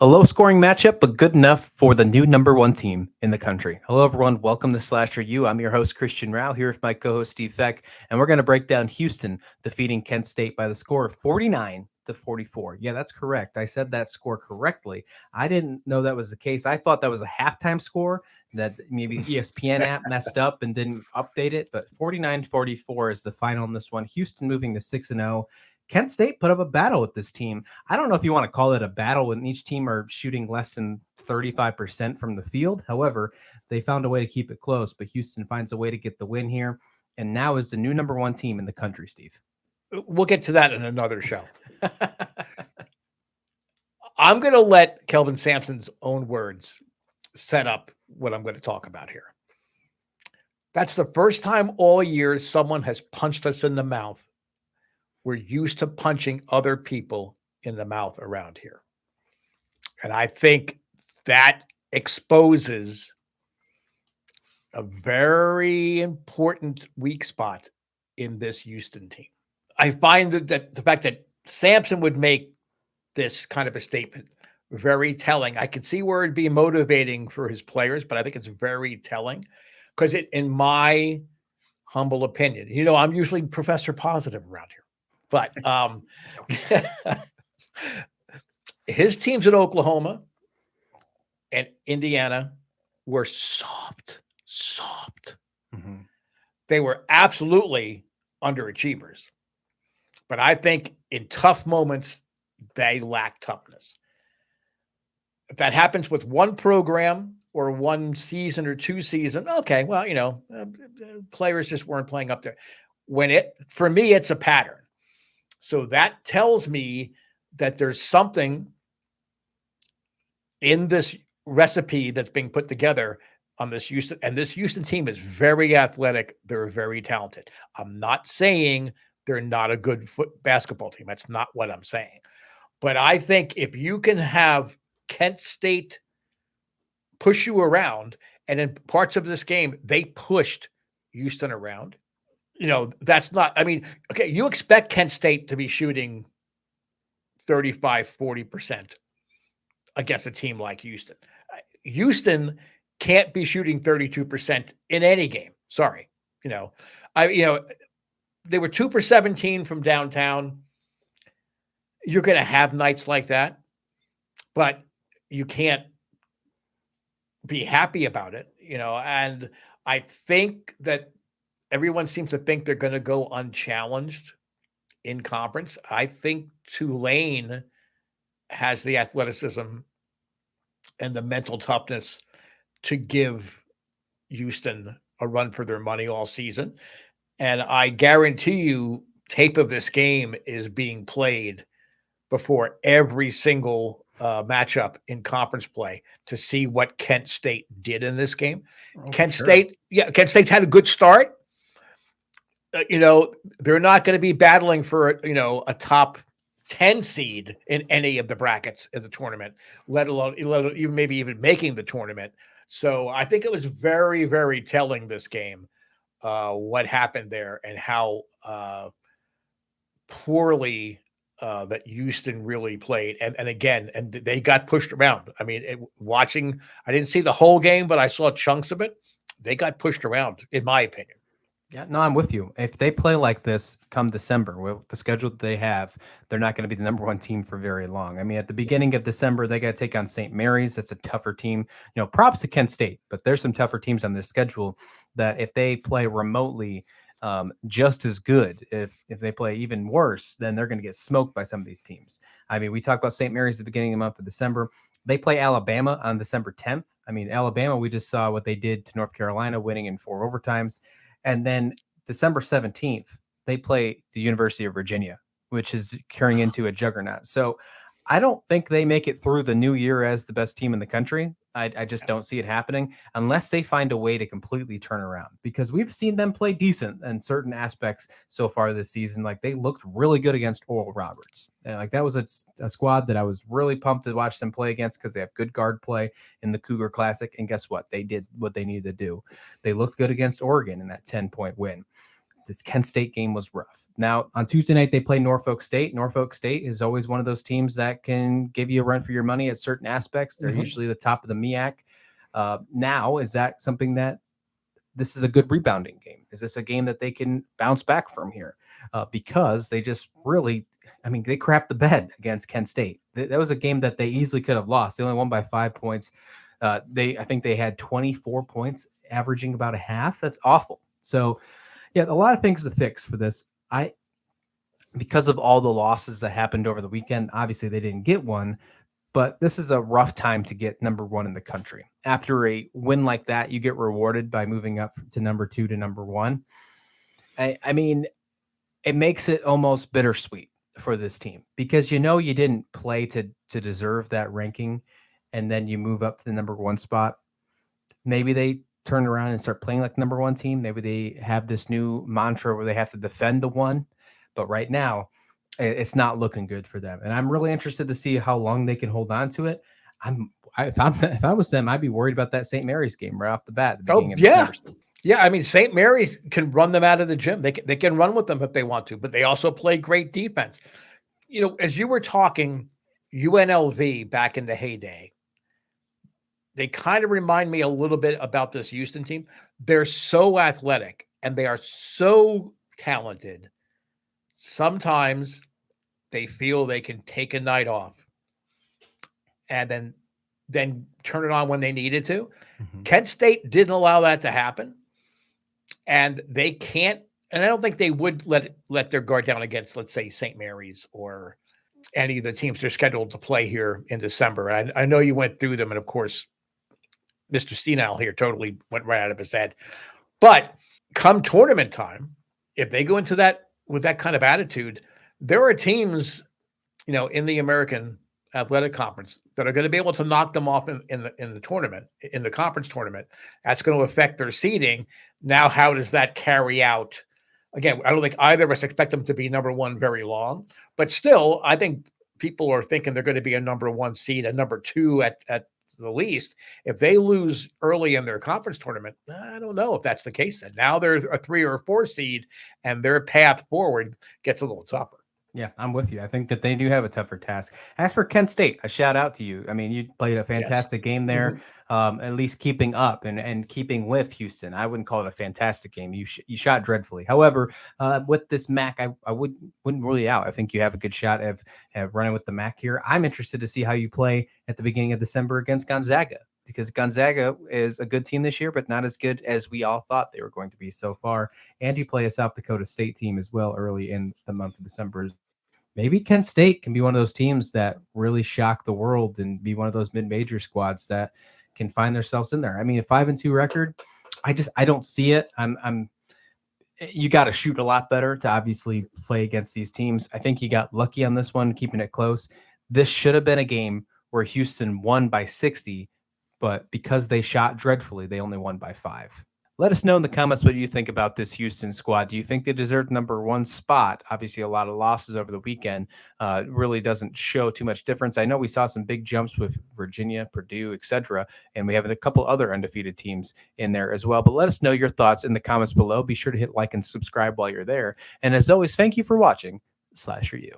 A low-scoring matchup, but good enough for the new number one team in the country. Hello, everyone. Welcome to Slasher U. I'm your host, Christian Rao, here with my co-host, Steve Feck, and we're going to break down Houston defeating Kent State by the score of 49-44. Yeah, that's correct. I said that score correctly. I didn't know that was the case. I thought that was a halftime score that maybe ESPN app messed up and didn't update it, but 49-44 is the final in this one. Houston moving to 6-0. Kent State put up a battle with this team. I don't know if you want to call it a battle when each team are shooting less than 35% from the field. However, they found a way to keep it close, but Houston finds a way to get the win here and now is the new number one team in the country, Steve. We'll get to that in another show. I'm going to let Kelvin Sampson's own words set up what I'm going to talk about here. That's the first time all year someone has punched us in the mouth. We're used to punching other people in the mouth around here. And I think that exposes a very important weak spot in this Houston team. I find that the fact that Sampson would make this kind of a statement very telling. I could see where it'd be motivating for his players, but I think it's very telling because in my humble opinion, I'm usually Professor Positive around here. But his teams in Oklahoma and Indiana were soft. Mm-hmm. They were absolutely underachievers. But I think in tough moments, they lack toughness. If that happens with one program or one season or two seasons, okay, well, players just weren't playing up there. For me, it's a pattern. So that tells me that there's something in this recipe that's being put together on this Houston. And this Houston team is very athletic. They're very talented. I'm not saying they're not a good basketball team. That's not what I'm saying. But I think if you can have Kent State push you around, and in parts of this game, they pushed Houston around. That's not, okay, you expect Kent State to be shooting 35-40% against a team like Houston. Houston can't be shooting 32% in any game. Sorry. They were 2 for 17 from downtown. You're going to have nights like that, but you can't be happy about it, and I think that everyone seems to think they're going to go unchallenged in conference. I think Tulane has the athleticism and the mental toughness to give Houston a run for their money all season. And I guarantee you tape of this game is being played before every single matchup in conference play to see what Kent State did in this game. Kent State's had a good start. They're not going to be battling for, a top 10 seed in any of the brackets in the tournament, let alone maybe even making the tournament. So I think it was very, very telling this game, what happened there and how poorly that Houston really played. And they got pushed around. I didn't see the whole game, but I saw chunks of it. They got pushed around, in my opinion. Yeah, no, I'm with you. If they play like this come December, with the schedule that they have, they're not going to be the number one team for very long. At the beginning of December, they got to take on St. Mary's. That's a tougher team. Props to Kent State, but there's some tougher teams on their schedule that if they play remotely just as good, if they play even worse, then they're going to get smoked by some of these teams. We talked about St. Mary's at the beginning of the month of December. They play Alabama on December 10th. Alabama, we just saw what they did to North Carolina, winning in 4 overtimes. And then December 17th, they play the University of Virginia, which is carrying into a juggernaut. So I don't think they make it through the new year as the best team in the country. I just don't see it happening unless they find a way to completely turn around, because we've seen them play decent in certain aspects so far this season. Like, they looked really good against Oral Roberts. And that was a squad that I was really pumped to watch them play against, because they have good guard play in the Cougar Classic. And guess what? They did what they needed to do. They looked good against Oregon in that 10-point win. this Kent State game was rough. Now on Tuesday night they play Norfolk State. Norfolk State is always one of those teams that can give you a run for your money at certain aspects. They're usually the top of the MEAC. Now, is that something that this is a good rebounding game? Is this a game that they can bounce back from here? Because they just really, I mean, they crapped the bed against Kent State. That was a game that they easily could have lost. They only won by 5 points. I think they had 24 points, averaging about a half. That's awful. So, yeah, a lot of things to fix for this. Because of all the losses that happened over the weekend, obviously they didn't get one, but this is a rough time to get number one in the country. After a win like that, you get rewarded by moving up to number 2 to number 1. I mean, it makes it almost bittersweet for this team because you didn't play to deserve that ranking, and then you move up to the number 1 spot. Maybe they turn around and start playing like number 1 team. Maybe they have this new mantra where they have to defend the 1, but right now it's not looking good for them. And I'm really interested to see how long they can hold on to it. If I was them, I'd be worried about that St. Mary's game right off the bat. At the beginning of December. Yeah. I mean, St. Mary's can run them out of the gym. They can run with them if they want to, but they also play great defense. As you were talking, UNLV back in the heyday, they kind of remind me a little bit about this Houston team. They're so athletic and they are so talented. Sometimes they feel they can take a night off and then turn it on when they needed to. Kent State didn't allow that to happen. And they can't, and I don't think they would let their guard down against, let's say, St. Mary's or any of the teams they're scheduled to play here in December. And I know you went through them, and of course, Mr. Senile here totally went right out of his head. But come tournament time, if they go into that with that kind of attitude, there are teams, in the American Athletic Conference that are going to be able to knock them off in the tournament, in the conference tournament. That's going to affect their seeding. Now, how does that carry out? Again, I don't think either of us expect them to be number 1 very long, but still, I think people are thinking they're going to be a number 1 seed, a number 2 at the least. If they lose early in their conference tournament, I don't know if that's the case. And now they're a 3 or 4 seed, and their path forward gets a little tougher. Yeah, I'm with you. I think that they do have a tougher task. As for Kent State, a shout out to you. I mean, you played a fantastic game there, at least keeping up and keeping with Houston. I wouldn't call it a fantastic game. You shot dreadfully. However, with this MAC, I wouldn't rule you out. I think you have a good shot of running with the MAC here. I'm interested to see how you play at the beginning of December against Gonzaga, because Gonzaga is a good team this year, but not as good as we all thought they were going to be so far. And you play a South Dakota State team as well early in the month of December. Maybe Kent State can be one of those teams that really shock the world and be one of those mid-major squads that can find themselves in there. I mean, a 5-2 record, I don't see it. You got to shoot a lot better to obviously play against these teams. I think you got lucky on this one, keeping it close. This should have been a game where Houston won by 60, but because they shot dreadfully, they only won by 5. Let us know in the comments what you think about this Houston squad. Do you think they deserve number 1 spot? Obviously, a lot of losses over the weekend really doesn't show too much difference. I know we saw some big jumps with Virginia, Purdue, etc., and we have a couple other undefeated teams in there as well. But let us know your thoughts in the comments below. Be sure to hit like and subscribe while you're there. And as always, thank you for watching SlasherU.